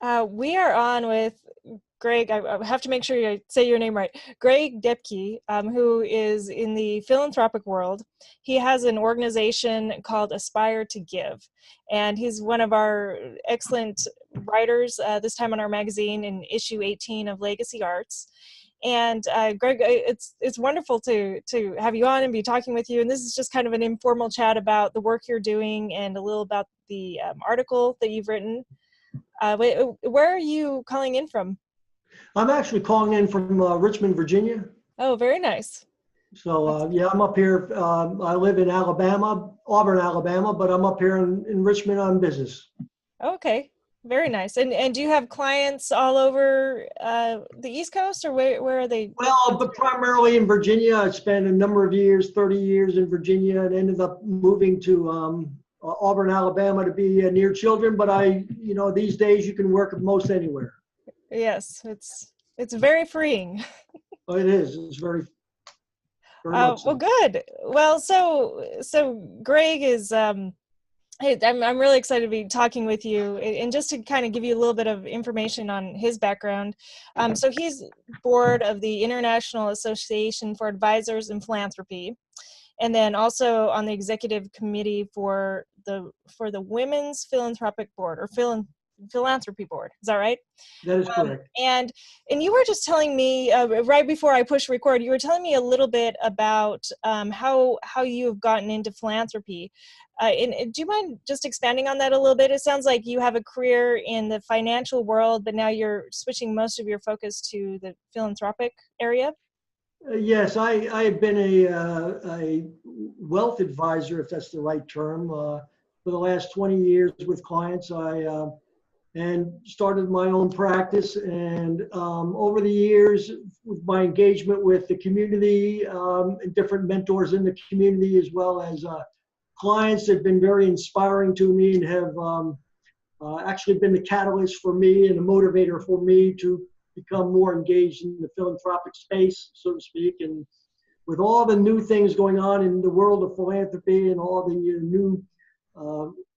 We are on with Greg. I have to make sure I say your name right. Greg Doepke, who is in the philanthropic world. He has an organization called Aspire to Give, and he's one of our excellent writers. This time on our magazine in issue 18 of Legacy Arts. And Greg, it's wonderful to have you on and be talking with you. And this is just kind of an informal chat about the work you're doing and a little about the article that you've written. Where are you calling in from? I'm actually calling in from Richmond, Virginia. Oh, very nice. So yeah, I'm up here. I live in Alabama, Auburn, Alabama, but I'm up here in Richmond on business. Okay, very nice. And do you have clients all over the East Coast, or where are they? Well, but primarily in Virginia. I spent a number of years, 30 years in Virginia, and ended up moving to Auburn, Alabama to be near children. But these days you can work most anywhere. Yes, it's very freeing. Oh, it is. It's very much so. Well, good. Well, so Greg is hey, I'm really excited to be talking with you, and just to kind of give you a little bit of information on his background. So he's board of the International Association for Advisors in Philanthropy, and then also on the executive committee for the Women's Philanthropic Board, or Philanthropy Board. Is that right? That is correct. And you were just telling me right before I pushed record, you were telling me a little bit about how you have gotten into philanthropy. And do you mind just expanding on that a little bit? It sounds like you have a career in the financial world, but now you're switching most of your focus to the philanthropic area. Yes, I have been a wealth advisor, if that's the right term, for the last 20 years with clients. And started my own practice, and over the years, with my engagement with the community and different mentors in the community, as well as clients, have been very inspiring to me, and have actually been the catalyst for me and a motivator for me to become more engaged in the philanthropic space, so to speak. And with all the new things going on in the world of philanthropy and all the new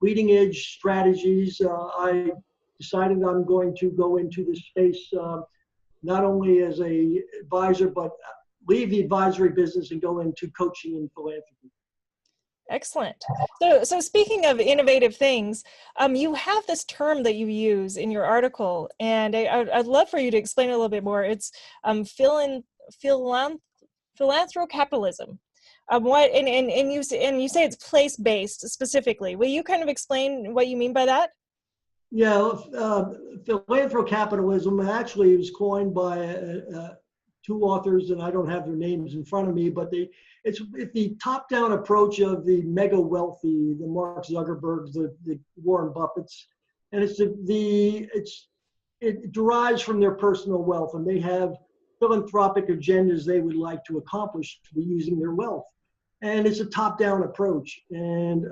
leading edge strategies, I decided I'm going to go into this space not only as a advisor, but leave the advisory business and go into coaching and philanthropy. Excellent. So speaking of innovative things, you have this term that you use in your article, and I'd love for you to explain a little bit more. It's philanthrocapitalism. What and you say it's place-based specifically. Will you kind of explain what you mean by that? Yeah, philanthrocapitalism actually was coined by two authors, and I don't have their names in front of me, but it's the top-down approach of the mega wealthy, the Mark Zuckerbergs, the Warren Buffetts, and it derives from their personal wealth, and they have philanthropic agendas they would like to accomplish using their wealth, and it's a top-down approach, and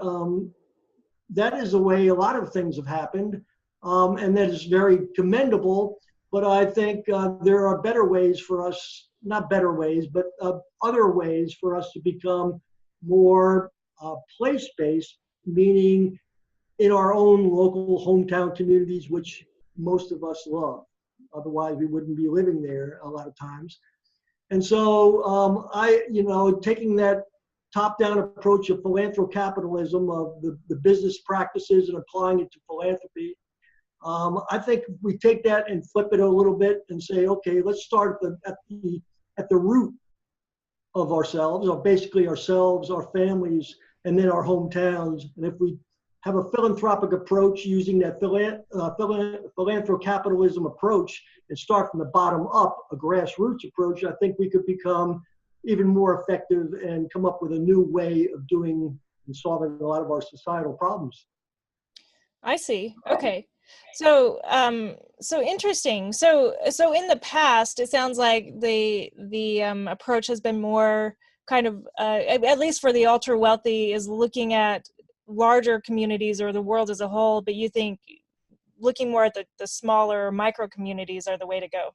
that is the way a lot of things have happened, and that is very commendable. But I think there are better ways for us, not better ways, but other ways for us to become more place-based, meaning in our own local hometown communities, which most of us love. Otherwise, we wouldn't be living there a lot of times. And so taking that top-down approach of philanthrocapitalism, of the business practices, and applying it to philanthropy, I think we take that and flip it a little bit and say, okay, let's start at the root of ourselves, or basically ourselves, our families, and then our hometowns. And if we have a philanthropic approach using that philanthrocapitalism approach and start from the bottom up, a grassroots approach, I think we could become even more effective and come up with a new way of doing and solving a lot of our societal problems. I see. Okay. So interesting. So in the past, it sounds like the approach has been more kind of, at least for the ultra wealthy, is looking at larger communities or the world as a whole. But you think looking more at the smaller micro communities are the way to go?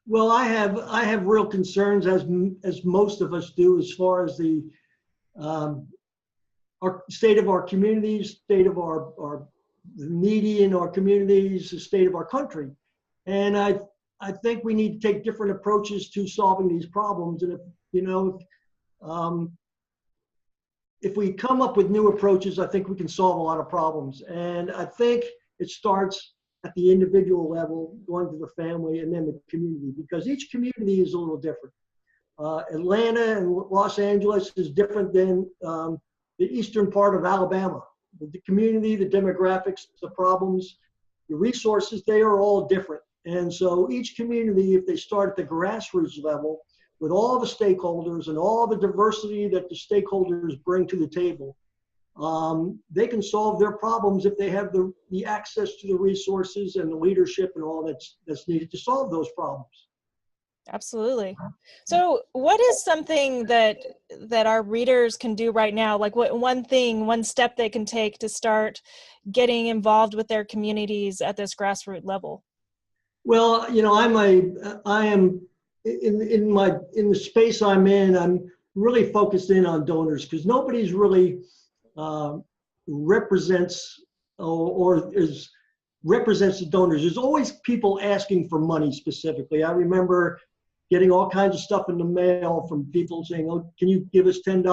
Well, I have real concerns, as most of us do, as far as the our state of our communities, state of our needy in our communities, the state of our country. And I think we need to take different approaches to solving these problems. And if, you know, if we come up with new approaches, I think we can solve a lot of problems. And I think it starts at the individual level, going to the family, and then the community, because each community is a little different. Atlanta and Los Angeles is different than the eastern part of Alabama. The community, the demographics, the problems, the resources, they are all different. And so each community, if they start at the grassroots level, with all the stakeholders and all the diversity that the stakeholders bring to the table, they can solve their problems if they have the access to the resources and the leadership and all that's needed to solve those problems. Absolutely. So what is something that our readers can do right now? Like what one step they can take to start getting involved with their communities at this grassroots level? Well, you know, I am in the space I'm in, I'm really focused in on donors, because nobody's really represents the donors. There's always people asking for money specifically. I remember getting all kinds of stuff in the mail from people saying, "Oh, can you give us $10,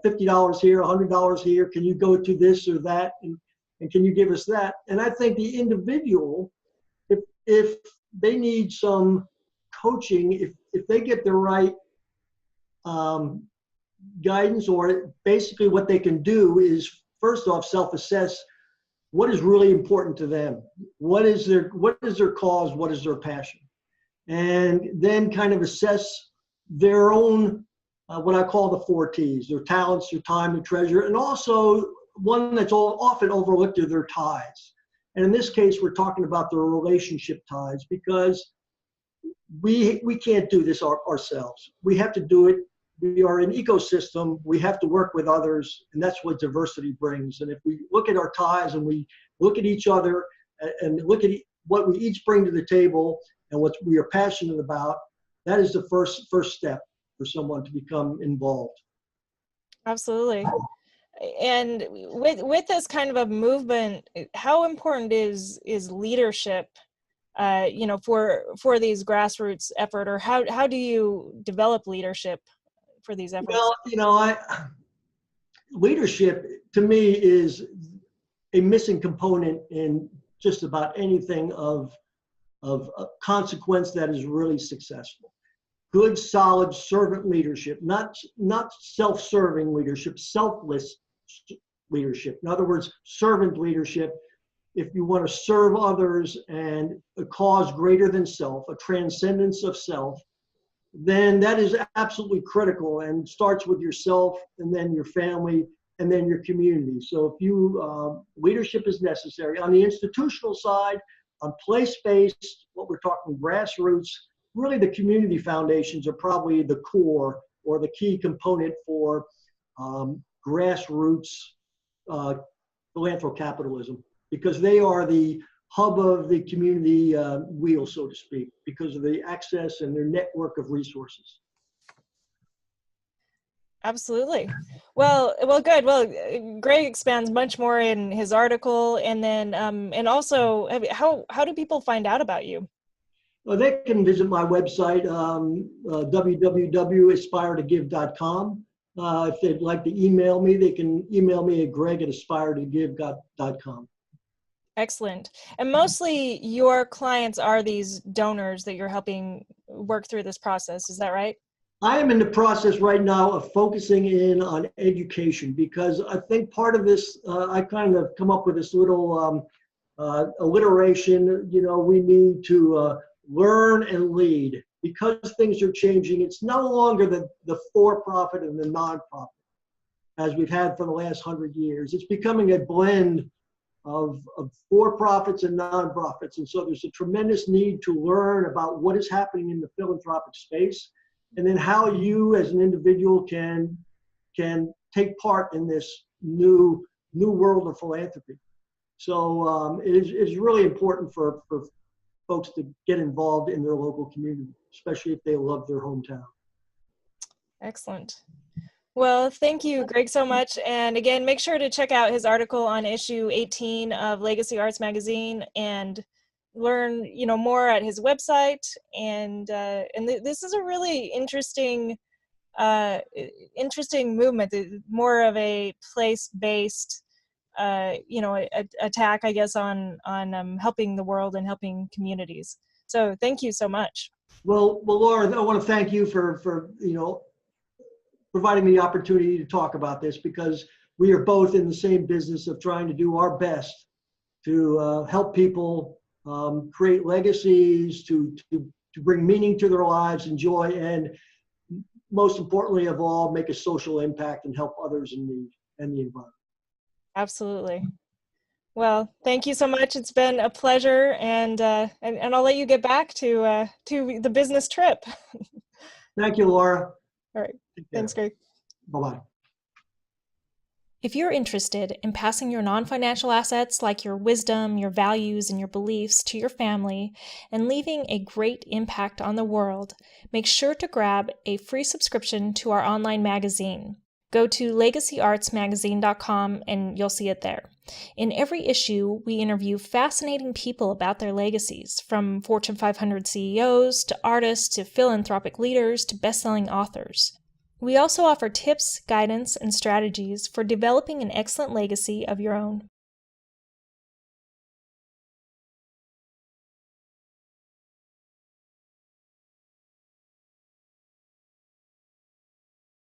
$50 here, $100 here? Can you go to this or that? And can you give us that?" And I think the individual, if they need some coaching, if they get the right guidance, or basically what they can do is first off self-assess what is really important to them. What is their cause? What is their passion? And then kind of assess their own, what I call the 4 T's, their talents, their time, their treasure, and also one that's often overlooked are their ties. And in this case, we're talking about the relationship ties, because we can't do this ourselves. We have to do it. We are an ecosystem. We have to work with others, and that's what diversity brings. And if we look at our ties and we look at each other and look at what we each bring to the table and what we are passionate about, that is the first step for someone to become involved. Absolutely. And with this kind of a movement, how important is leadership, you know, for these grassroots effort, or how do you develop leadership for these efforts? Well, you know, leadership to me is a missing component in just about anything of consequence that is really successful. Good, solid servant leadership, not self-serving leadership, selfless leadership. In other words, servant leadership. If you want to serve others and a cause greater than self, a transcendence of self, then that is absolutely critical, and starts with yourself and then your family and then your community. So if you, leadership is necessary. On the institutional side, on place-based, what we're talking grassroots, really the community foundations are probably the core or the key component for grassroots philanthrocapitalism, because they are the hub of the community wheel, so to speak, because of the access and their network of resources. Absolutely. Well, good. Well, Greg expands much more in his article, and then, and also, how do people find out about you? Well, they can visit my website, www.aspiretogive.com. If they'd like to email me, they can email me at greg@aspiretogive.com. Excellent. And mostly your clients are these donors that you're helping work through this process. Is that right? I am in the process right now of focusing in on education, because I think part of this, I kind of come up with this little alliteration, you know, we need to learn and lead, because things are changing. It's no longer the for-profit and the non-profit as we've had for the last 100 years. It's becoming a blend of for-profits and non-profits. And so there's a tremendous need to learn about what is happening in the philanthropic space, and then how you as an individual can take part in this new world of philanthropy. So it is really important for folks to get involved in their local community, especially if they love their hometown. Excellent. Well, thank you, Greg, so much. And again, make sure to check out his article on issue 18 of Legacy Arts Magazine and learn, more at his website. And this is a really uh, interesting movement, more of a place-based, attack, I guess, on helping the world and helping communities. So thank you so much. Well, Laura, I want to thank you for providing me the opportunity to talk about this, because we are both in the same business of trying to do our best to help people create legacies, to bring meaning to their lives and joy, and most importantly of all, make a social impact and help others in need and the environment. Absolutely. Well, thank you so much. It's been a pleasure, and I'll let you get back to the business trip. Thank you, Laura. All right. Take care. Thanks, Greg. Bye-bye. If you're interested in passing your non-financial assets like your wisdom, your values, and your beliefs to your family and leaving a great impact on the world, make sure to grab a free subscription to our online magazine. Go to legacyartsmagazine.com and you'll see it there. In every issue, we interview fascinating people about their legacies, from Fortune 500 CEOs to artists to philanthropic leaders to best-selling authors. We also offer tips, guidance, and strategies for developing an excellent legacy of your own.